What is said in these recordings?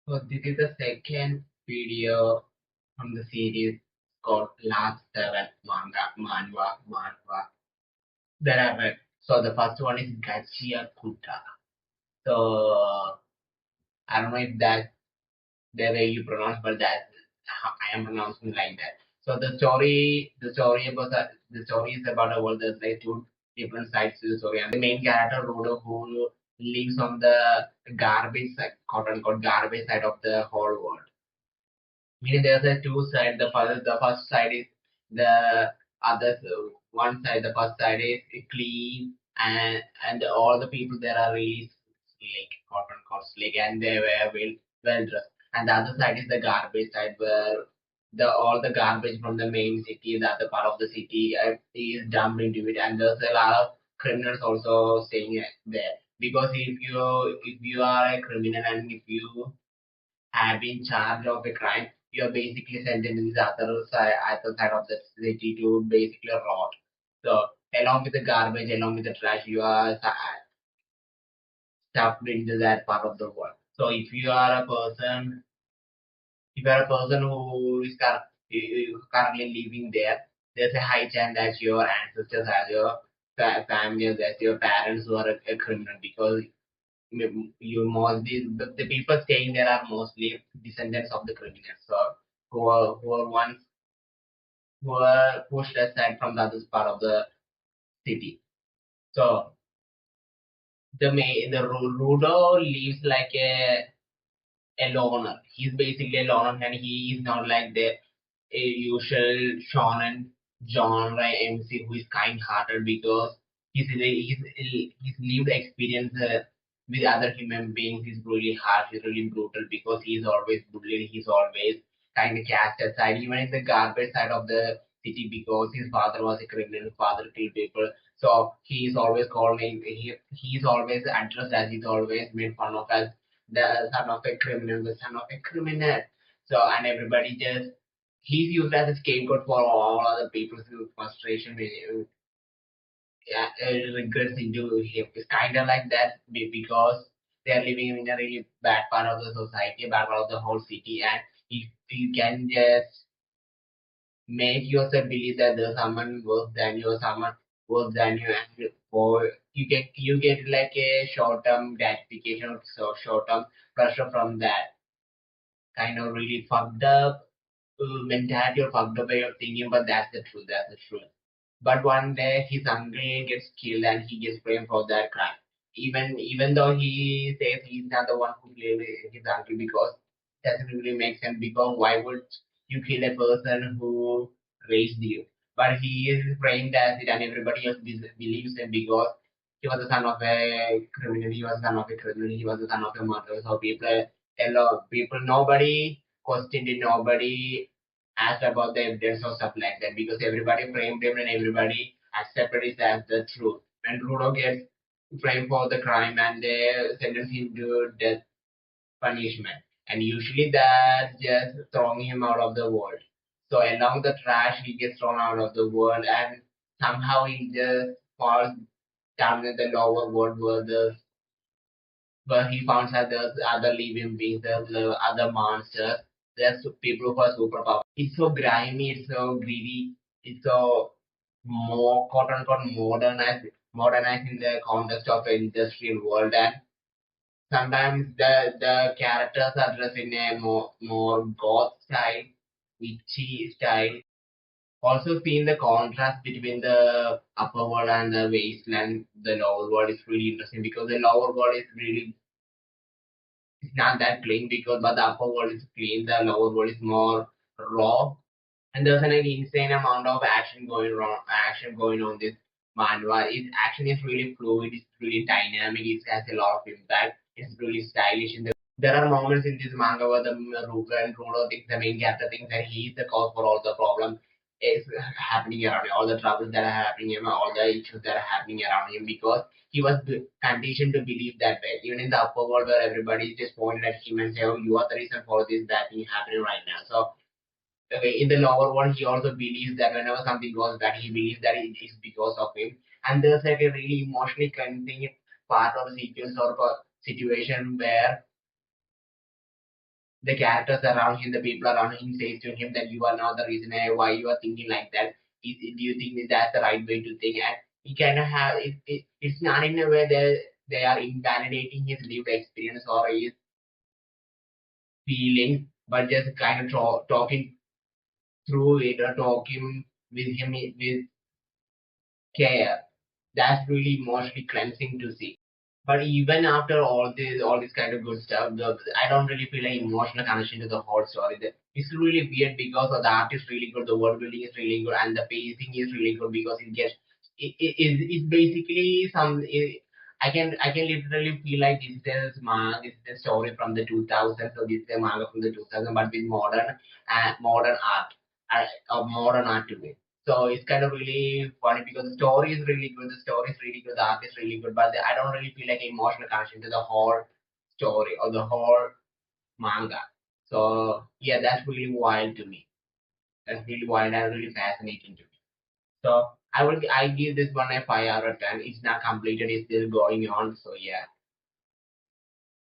So this is the second video from the series called Last Seven Manwa that I read. So the first one is Gachiakuta. So I don't know if that's the way you pronounce, but that how I am pronouncing like that. So the story is about a world. There's like two different sides to the story, and the main character Rudo who lives on the garbage side, quote unquote garbage side of the whole world. Meaning there's a two side. The first side is the other one side. The first side is clean and all the people there are really slick, quote unquote slick, and they were well dressed. And the other side is the garbage side where the all the garbage from the main city, the other part of the city, is dumped into it, and there's a lot of criminals also staying there. Because if you are a criminal and if you have been charged of a crime, you are basically sent into this other side of the city to basically rot. So along with the garbage, along with the trash, you are stuffed into that part of the world. So if you are a person who is currently living there, there's a high chance that your ancestors, as your family, as your parents who are a criminal because you mostly the people staying there are mostly descendants of the criminals, so who are once who were pushed aside from the other part of the city. So Rudo lives like a loner. He's basically a loner, and he is not like the usual shonen genre MC who is kind-hearted because his lived experience with other human beings is really harsh, is really brutal because he's always bullied, he's always kind of cast aside, even in the garbage side of the city because his father was a criminal, his father killed people. So he's always called me, he's always addressed as he's always made fun of as the son of a criminal, the son of a criminal. So and everybody just he's used as a scapegoat for all other people's frustration, yeah, regrets into him. It's kind of like that because they are living in a really bad part of the society, bad part of the whole city, and if you can just make yourself believe that there's someone worse than you, or someone worse than you, and for you get like a short-term gratification, so short-term pressure from that kind of really fucked up mentality or fucked up way of thinking, but that's the truth. That's the truth. But one day his uncle gets killed and he gets blamed for that crime. Even though he says he's not the one who killed his uncle because it doesn't really make sense because why would you kill a person who raised you? But he is framed as it and everybody else believes him because he was the son of a criminal, he was the son of a criminal, he was the son of a murderer. So a lot of people, nobody questioned it, nobody asked about the evidence or stuff like that because everybody framed him and everybody accepted it as the truth. When Rudo gets framed for the crime and they sentence him to death punishment, and usually that's just throwing him out of the world. So along the trash, he gets thrown out of the world, and somehow he just falls down in the lower world where he finds that there's other living beings, there's other monsters, there's people who are superpower. It's so grimy, it's so greedy, it's so more quote unquote modernized in the context of an industrial world, and sometimes the characters are dressed in a more goth style, witchy style. Also seeing the contrast between the upper world and the wasteland, the lower world is really interesting because the lower world is really it's not that clean because but the upper world is clean, the lower world is more raw. And there's an insane amount of action going on this manhwa. Its action is really fluid, it's really dynamic, it has a lot of impact, it's really stylish. There are moments in this manga where the Ruka and Rudo thinks the main character thinks that he is the cause for all the problem is happening around him, all the troubles that are happening him, all the issues that are happening around him because he was conditioned to believe that way. Even in the upper world where everybody just pointed at him and say, "Oh, you are the reason for this bad thing happening right now." So okay, in the lower world, he also believes that whenever something goes bad, he believes that it is because of him. And there's like a really emotionally cleansing part of the sequence or situation where the characters around him, the people around him says to him that you are not the reason why you are thinking like that. Do you think that's the right way to think? And he kind of have it's not in a way that they are invalidating his lived experience or his feelings, but just kind of talking through it or talking with him with care. That's really emotionally cleansing to see. But even after all this kind of good stuff, I don't really feel an emotional connection to the whole story. It's really weird because the art is really good, the world building is really good, and the pacing is really good because it's basically I can literally feel like this is manga, this is a story from the 2000s, so this is a manga from the 2000s, but with modern art, modern art to me. So it's kind of really funny because the story is really good, the story is really good, the art is really good, but I don't really feel like an emotional connection to the whole story or the whole manga. So yeah, that's really wild to me. That's really wild and really fascinating to me. So I give this one a 5 out of 10. It's not completed, it's still going on. So yeah.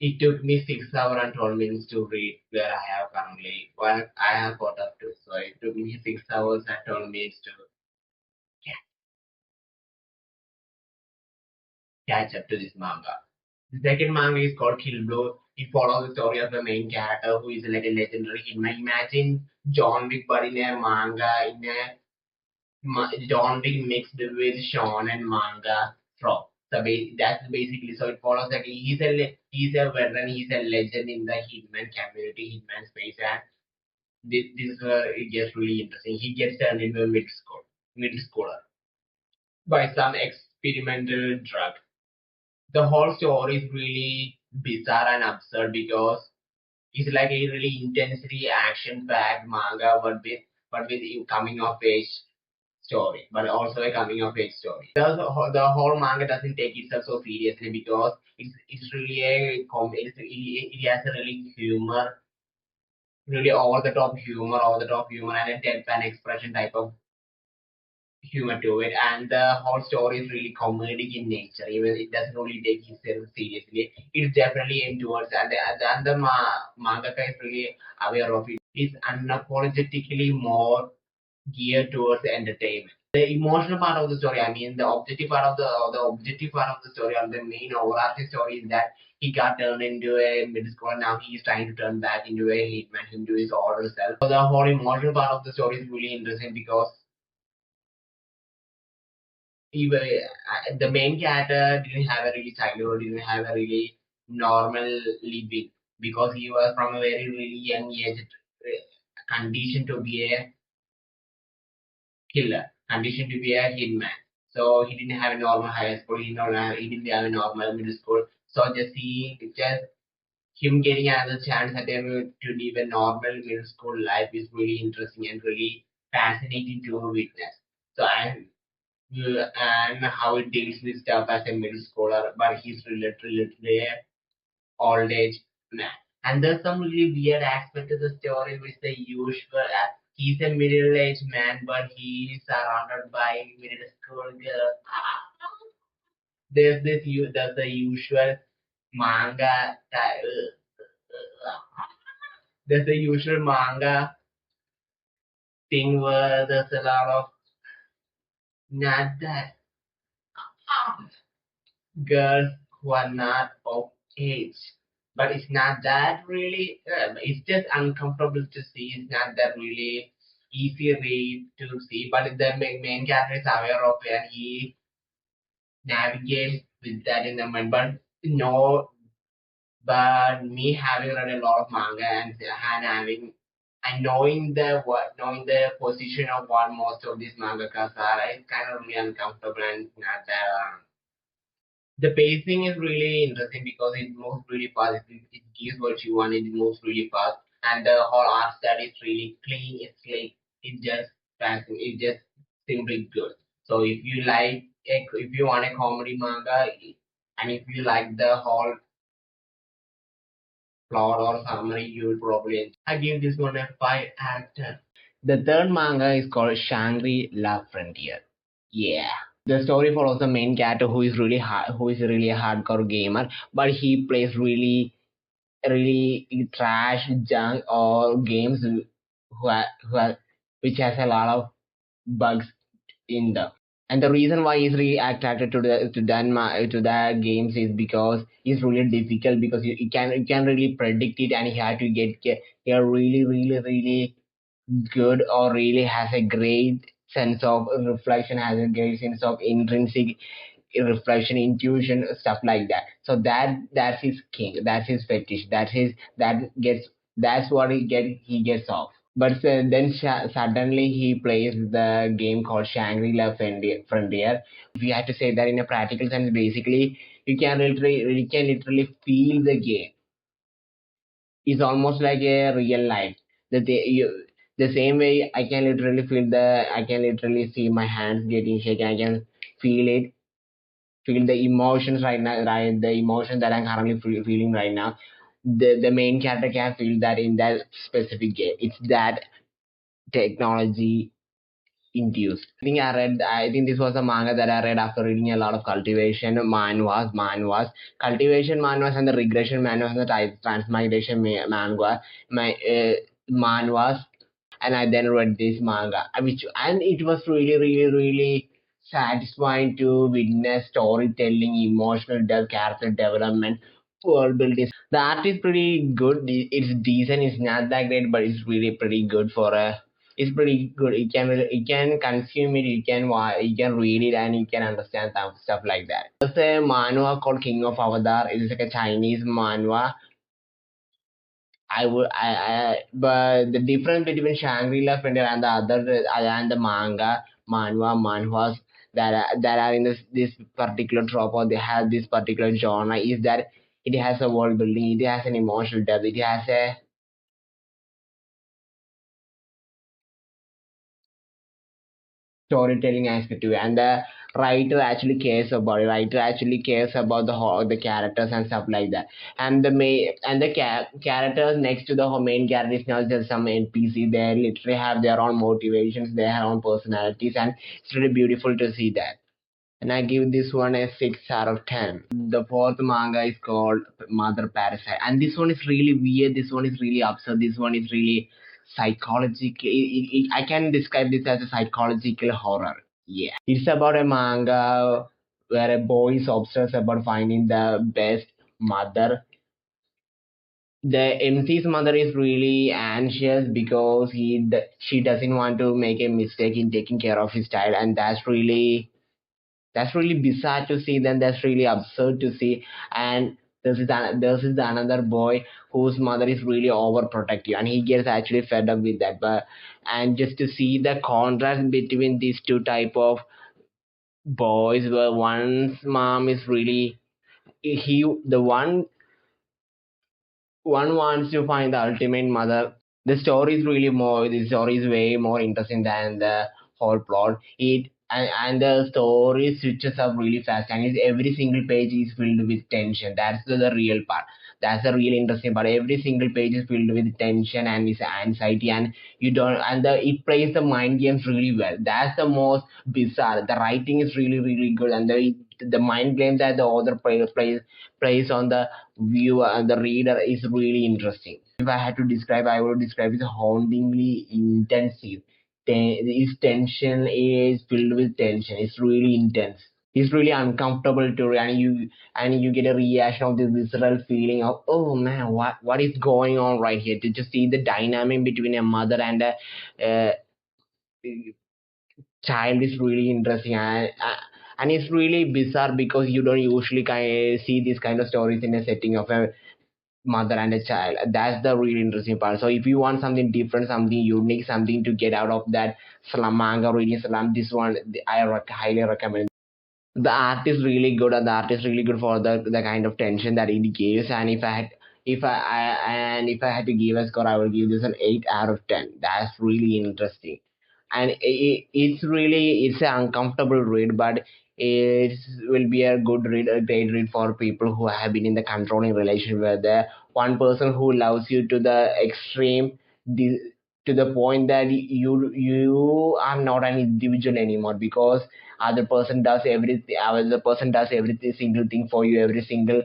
It took me 6 hours and 12 minutes to read where I have currently. Well, I have caught up to. So it took me 6 hours and 12 minutes to catch up to this manga. The second manga is called Kill Blue. It follows the story of the main character who is like a legendary hitman. Imagine John Wick, but in a manga, John Wick mixed with shonen manga from. So that's basically so it follows that he's a veteran, he's a legend in the hitman community, hitman space, and this is where it gets really interesting. He gets turned into a mid schooler by some experimental drug. The whole story is really bizarre and absurd because it's like a really intensely action packed manga, but with a coming of age story, but also a coming of age story. The whole manga doesn't take itself so seriously because it's really it has a really humor, really over the top humor, and a deadpan expression type of humor to it, and the whole story is really comedic in nature. Even it doesn't really take itself seriously. It's definitely aimed towards, and the mangaka is really aware of it. It's unapologetically more geared towards entertainment. The emotional part of the story, I mean, the objective part of the story, or the main overarching story is that he got turned into a middle schooler. Now he's trying to turn back into a hitman, into his older self. So the whole emotional part of the story is really interesting because the main character didn't have a really childhood, didn't have a really normal living because he was from a very really young age conditioned to be a killer, conditioned to be a hitman. So he didn't have a normal high school, he didn't have a normal middle school. So just him getting another chance at him to live a normal middle school life is really interesting and really fascinating to witness. So and how it deals with stuff as a middle schooler, but he's literally a old age man. And there's some really weird aspect to the story, which the usual. He's a middle-aged man, but he's surrounded by middle school girls. There's the usual manga. There's the usual manga thing where there's a lot of not that girls who are not of age. But it's not that really, it's just uncomfortable to see. It's not that really easy read to see. But the main character is aware of it and he navigates with that in the mind. But no, but me having read a lot of manga and having and knowing the position of what most of these mangakas are, it's kind of really uncomfortable and not that. The pacing is really interesting because it moves really fast. It gives what you want. It moves really fast, and the whole art style is really clean. It's like it just fascinating. It just simply good. So if you want a comedy manga, and if you like the whole plot or summary, you will probably enjoy. I give this one a 5 out of 10. The third manga is called Shangri La Frontier. Yeah. The story follows the main character who is really a hardcore gamer, but he plays really really trash junk or games which has a lot of bugs in them. And the reason why he's really attracted to the games is because it's really difficult, because you can really predict it, and you have to get a really good, or really has a great sense of reflection, has a great sense of intrinsic reflection, intuition, stuff like that. So that's his king, that's his fetish, that's what he gets off. But then suddenly he plays the game called Shangri La Frontier. If you had to say that in a practical sense, basically you can literally feel the game. It's almost like a real life. The same way I can literally see my hands getting shaken. I can feel it, feel the emotions right now, right? The emotion that I'm currently feeling right now. The main character can feel that in that specific game. It's that technology induced. I think this was a manga that I read after reading a lot of cultivation cultivation manhwas, and the regression manhwas, and the transmigration manga, manhwas, and I then read this manga, and it was really satisfying to witness storytelling, emotional depth, character development, world building. The art is pretty good. It's decent. It's not that great, but it's really pretty good for a. It's pretty good. You can consume it. You can read it, and you can understand some stuff like that. There's a manhwa called King of Avatar. It is like a Chinese manhwa. But the difference between Shangri La Frontier and the and the manhwas that are in this particular trope, or they have this particular genre, is that it has a world building, it has an emotional depth, it has a storytelling aspect to it, and the writer actually cares about it. Writer actually cares about the characters and stuff like that. And the main and the characters next to the main character is not just some NPC. They literally have their own motivations, their own personalities, and it's really beautiful to see that. And I give this one a 6 out of 10. The fourth manga is called Mother Parasite, and this one is really weird. This one is really absurd. This one is really psychological. I can describe this as a psychological horror. Yeah, it's about a manga where a boy is obsessed about finding the best mother. The MC's mother is really anxious because she doesn't want to make a mistake in taking care of his child, and that's really bizarre to see. Then that's really absurd to see. And this is another boy whose mother is really overprotective, and he gets actually fed up with that. But and just to see the contrast between these two type of boys, where one's mom is really he the one wants to find the ultimate mother. The story is way more interesting than the whole plot. And the story switches up really fast, and every single page is filled with tension. That's the real part. That's the really interesting part. Every single page is filled with tension and this anxiety, and you don't and the it plays the mind games really well. That's the most bizarre. The writing is really good, and the mind games that the author plays on the viewer and the reader is really interesting. If I had to describe, I would describe it as hauntingly intensive. This tension is filled with tension. It's really intense. It's really uncomfortable to read, and you get a reaction of this visceral feeling of, oh man, what is going on right here? To just see the dynamic between a mother and a uh, child is really interesting, and it's really bizarre because you don't usually see these kind of stories in a setting of a mother and a child. That's the really interesting part. So if you want something different, something unique, something to get out of that slum manga reading slum, this one highly recommend. The art is really good, and the art is really good for the kind of tension that it gives. And if I had to give a score, I would give this an 8 out of 10. That's really interesting, and it's an uncomfortable read, but it will be a great read for people who have been in the controlling relation, where the one person who loves you to the extreme, to the point that you are not an individual anymore, because other person does every single thing for you, every single.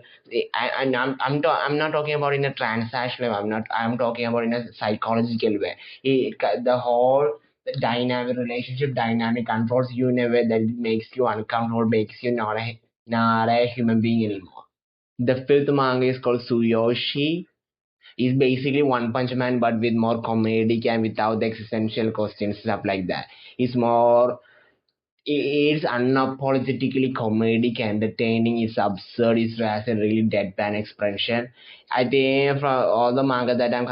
And I'm not talking about in a transactional way. I'm talking about in a psychological way. The whole dynamic relationship dynamic controls you in a way that makes you uncomfortable, makes you not a human being anymore. The fifth manga is called Tsuyoshi. It's basically One Punch Man, but with more comedic and without the existential questions, stuff like that. It's more, it's unapologetically comedic, entertaining, it's absurd, it has a really deadpan expression. I think from all the manga that I'm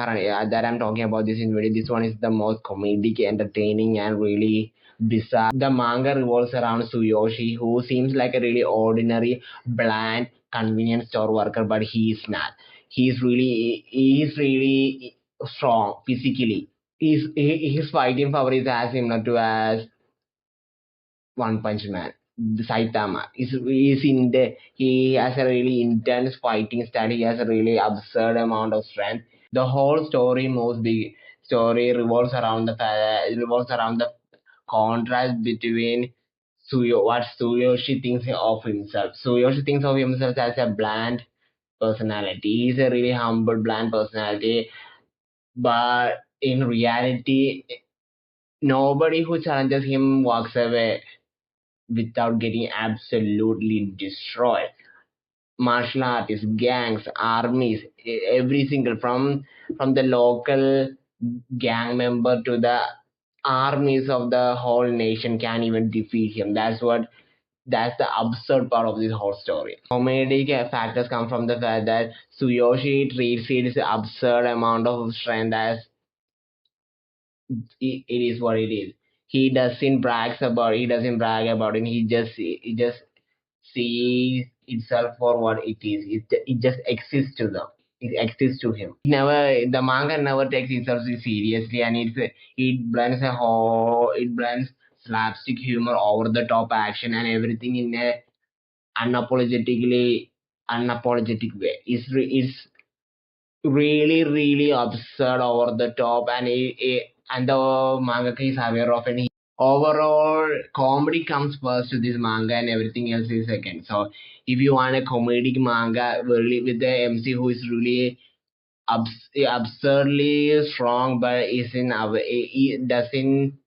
talking about this in video, this one is the most comedic, entertaining, and really bizarre. The manga revolves around Tsuyoshi, who seems like a really ordinary, bland, convenience store worker, but he is not. He's really strong physically. His fighting power is as similar to as one Punch Man. The Saitama is in the he has a really intense fighting style. He has a really absurd amount of strength. The whole story revolves around the contrast between what Tsuyoshi thinks of himself. Tsuyoshi thinks of himself as a bland personality. He's a really humble, bland personality. But in reality, nobody who challenges him walks away without getting absolutely destroyed. Martial artists, gangs, armies, every single from the local gang member to the armies of the whole nation can even defeat him. That's the absurd part of this whole story. Comedic factors come from the fact that Tsuyoshi treats his absurd amount of strength as it is what it is. He doesn't brag about it. He just sees itself for what it is. It just exists to them. It exists to him. The manga never takes itself seriously, and it blends slapstick humor, over the top action, and everything in a unapologetically unapologetic way. It's really absurd, over the top, and the mangaka is aware of it. Overall, comedy comes first to this manga, and everything else is second. So if you want a comedic manga really with the MC who is really absurdly strong, but he doesn't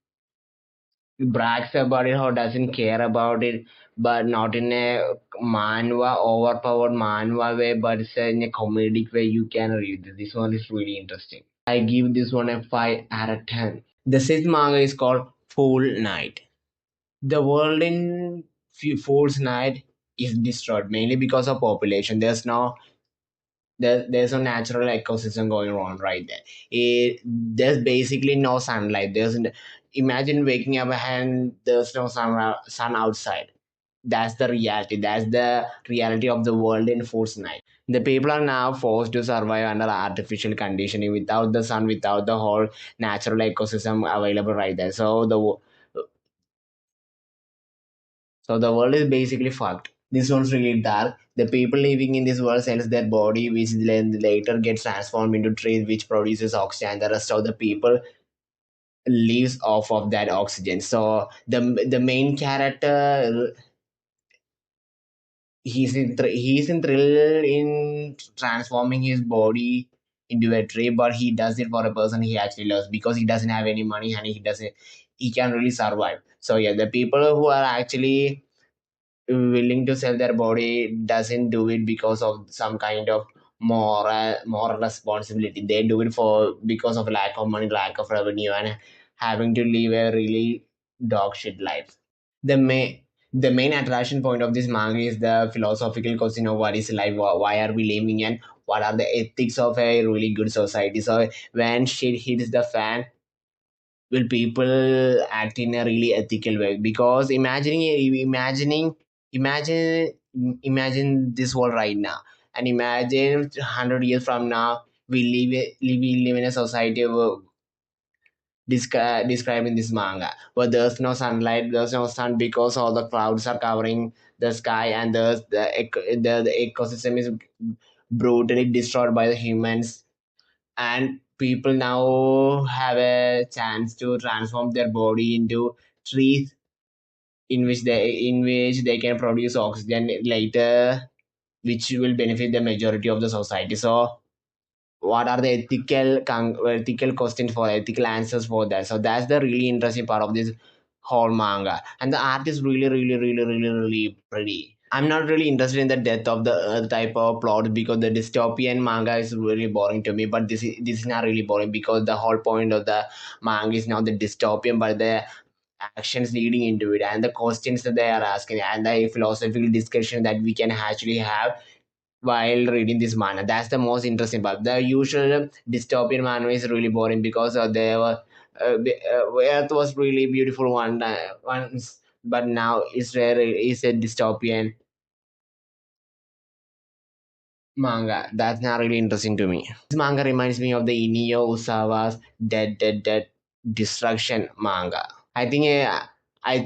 brags about it or doesn't care about it, but not in a overpowered manhwa way, but it's in a comedic way, you can read this. This one is really interesting. I give this one a 5 out of 10. The sixth manga is called Fool Night. The world in Fool's Night is destroyed mainly because of population. There's no natural ecosystem going on right there. There's basically no sunlight. Imagine waking up and there's no sun outside. That's the reality. That's the reality of the world in Fool's Night. The people are now forced to survive under artificial conditioning, without the sun, without the whole natural ecosystem available right there. So the world is basically fucked. This one's really dark. The people living in this world sells their body, which then later gets transformed into trees, which produces oxygen. And the rest of the people lives off of that oxygen. So the main character, he's in thrill in transforming his body into a tree, but he does it for a person he actually loves, because he doesn't have any money, and he can really survive. So yeah, the people who are actually willing to sell their body doesn't do it because of some kind of moral responsibility. They do it for because of lack of money, lack of revenue, and having to live a really dog shit life. The main attraction point of this manga is the philosophical question of what is life, why are we living, and what are the ethics of a really good society. So when shit hits the fan, will people act in a really ethical way? Because imagine imagine this world right now, and imagine 100 years from now we live in a society described in this manga, where there's no sunlight, there's no sun, because all the clouds are covering the sky, and the ecosystem is brutally destroyed by the humans, and people now have a chance to transform their body into trees in which they can produce oxygen later, which will benefit the majority of the society. So what are the ethical questions for ethical answers for that? So that's the really interesting part of this whole manga, and the art is really pretty. I'm not really interested in the death of the earth type of plot because the dystopian manga is really boring to me, but this is not really boring because the whole point of the manga is now the dystopian, but the actions leading into it and the questions that they are asking and the philosophical discussion that we can actually have while reading this manga. That's the most interesting part. The usual dystopian manga is really boring because they were Earth was really beautiful once, but now it's a dystopian manga. That's not really interesting to me. This manga reminds me of the Inio Usawa's Dead Destruction manga. I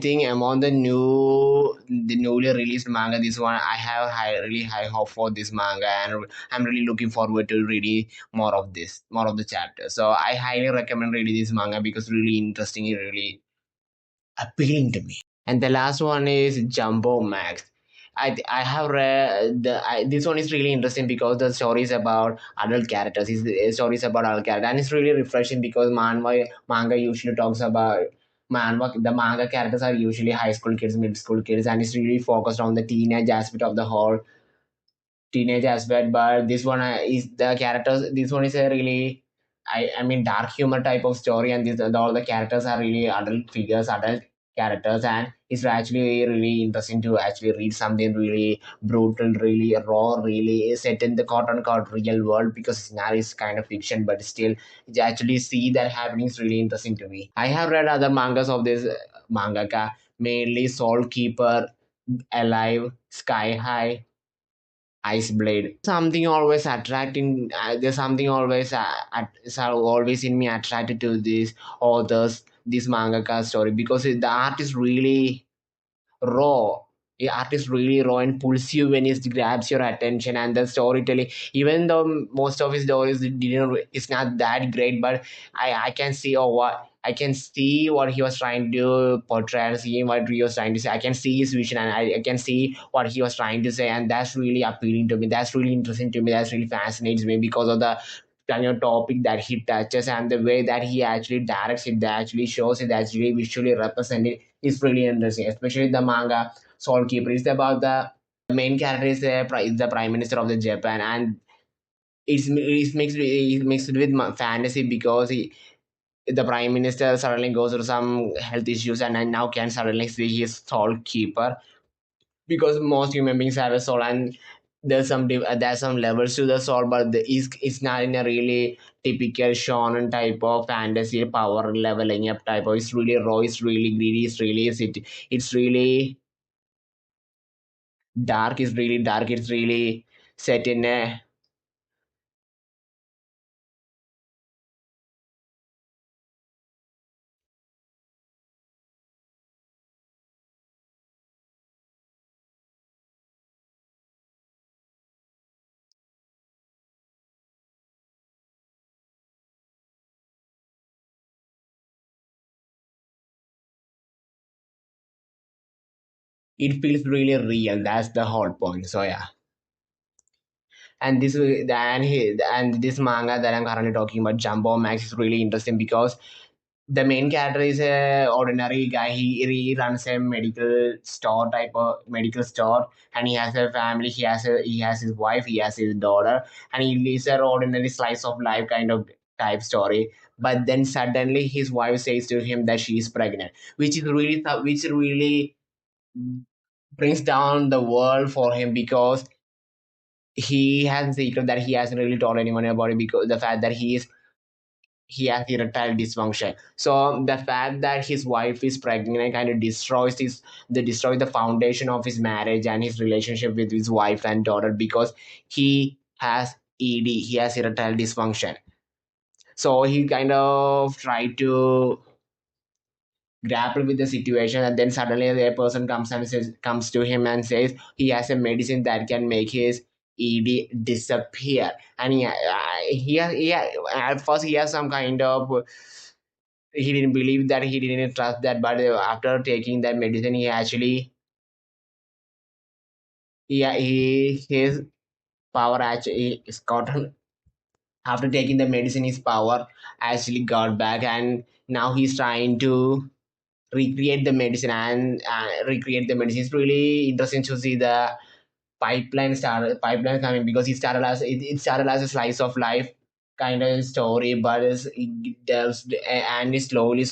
think among the newly released manga, this one I have really high hope for this manga, and I'm really looking forward to reading more of the chapters. So I highly recommend reading this manga because really interesting, really appealing to me. And the last one is Jumbo Max. I have read this one is really interesting because the story is about adult characters. It's the story is about adult characters, and it's really refreshing because manga usually talks about the manga characters are usually high school kids, mid school kids, and it's really focused on the teenage aspect of the whole teenage aspect. But this one is the characters. This one is a really I mean dark humor type of story, and all the characters are really adult figures, adult characters, and it's actually really interesting to actually read something really brutal, really raw, really set in the quote unquote real world because it's not it's kind of fiction, but still to actually see that happening is really interesting to me. I have read other mangas of this mangaka, mainly Soul Keeper, Alive, Sky High, Ice Blade. Something always attracting. There's something always always in me attracted to these authors, this mangaka story because the art is really raw. The art is really raw and pulls you when it grabs your attention, and the storytelling. Even though most of his stories didn't, it's not that great, but I can see what. I can see what he was trying to portray and see what he was trying to say. I can see his vision and I can see what he was trying to say, and that's really appealing to me. That's really interesting to me. That's really fascinates me because of the kind of topic that he touches and the way that he actually directs it, that actually shows it, actually visually represented is really interesting, especially the manga Soul Keeper. It's about the main character is the prime minister of the Japan, and it's mixed with fantasy because the prime minister suddenly goes through some health issues and now can suddenly see his soul keeper because most human beings have a soul and there's some levels to the soul, but it's not in a really typical shonen type of fantasy power leveling up type of. It's really raw, it's really greedy, it's really dark, it's really dark, it's really set in a. It feels really real. That's the whole point. So yeah, and this manga that I'm currently talking about, Jumbo Max, is really interesting because the main character is a ordinary guy. He runs a medical store, and he has a family. He has his wife. He has his daughter, and he lives an ordinary slice of life kind of type story. But then suddenly his wife says to him that she is pregnant, which really brings down the world for him because he has a secret that he hasn't really told anyone about it because the fact that he has erectile dysfunction. So the fact that his wife is pregnant kind of destroys the foundation of his marriage and his relationship with his wife and daughter because he has ED, he has erectile dysfunction. So he kind of tried to grapple with the situation, and then suddenly a person comes to him and says he has a medicine that can make his ED disappear. And at first he has some kind of, he didn't believe that, he didn't trust that, but after taking that medicine, he actually, his power actually is gotten, after taking the medicine, his power actually got back, and now he's trying to recreate the medicine and recreate the medicine. It's really interesting to see the pipeline coming, because it started as a slice of life kind of story, but it delves and it slowly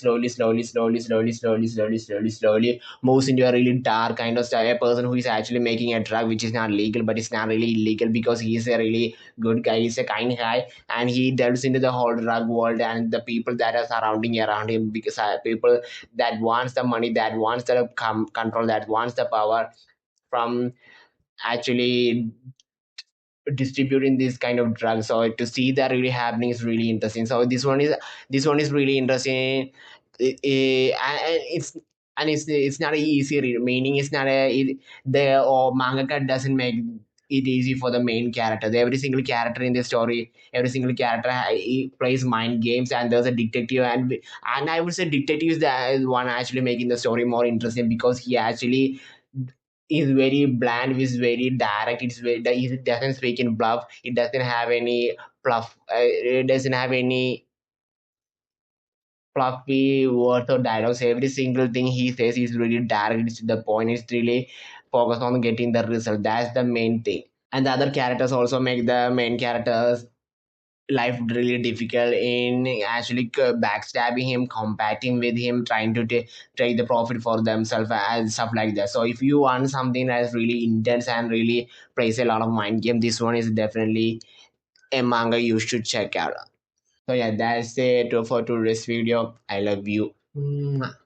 moves into a really dark kind of style. A person who is actually making a drug which is not legal, but it's not really illegal, because he is a really good guy, he's a kind guy, and he delves into the whole drug world and the people that are surrounding around him, because people that wants the money, that wants the control, that wants the power from actually distributing this kind of drugs. So to see that really happening is really interesting. So this one is really interesting. And it's not a easy read, meaning it's not a the or mangaka doesn't make it easy for the main character. Every single character in the story, every single character he plays mind games, and there's a detective, and I would say detective is the one actually making the story more interesting, because he actually is very bland, is very direct. It doesn't speak in bluff. It doesn't have any fluff. It doesn't have any fluffy words or dialogues. Every single thing he says is really direct. It's to the point. It's really focused on getting the result. That's the main thing. And the other characters also make the main characters life really difficult in actually backstabbing him, combating with him, trying to take the profit for themselves and stuff like that. So if you want something that's really intense and really plays a lot of mind game, this one is definitely a manga you should check out. So yeah, that's it for today's video. I love you.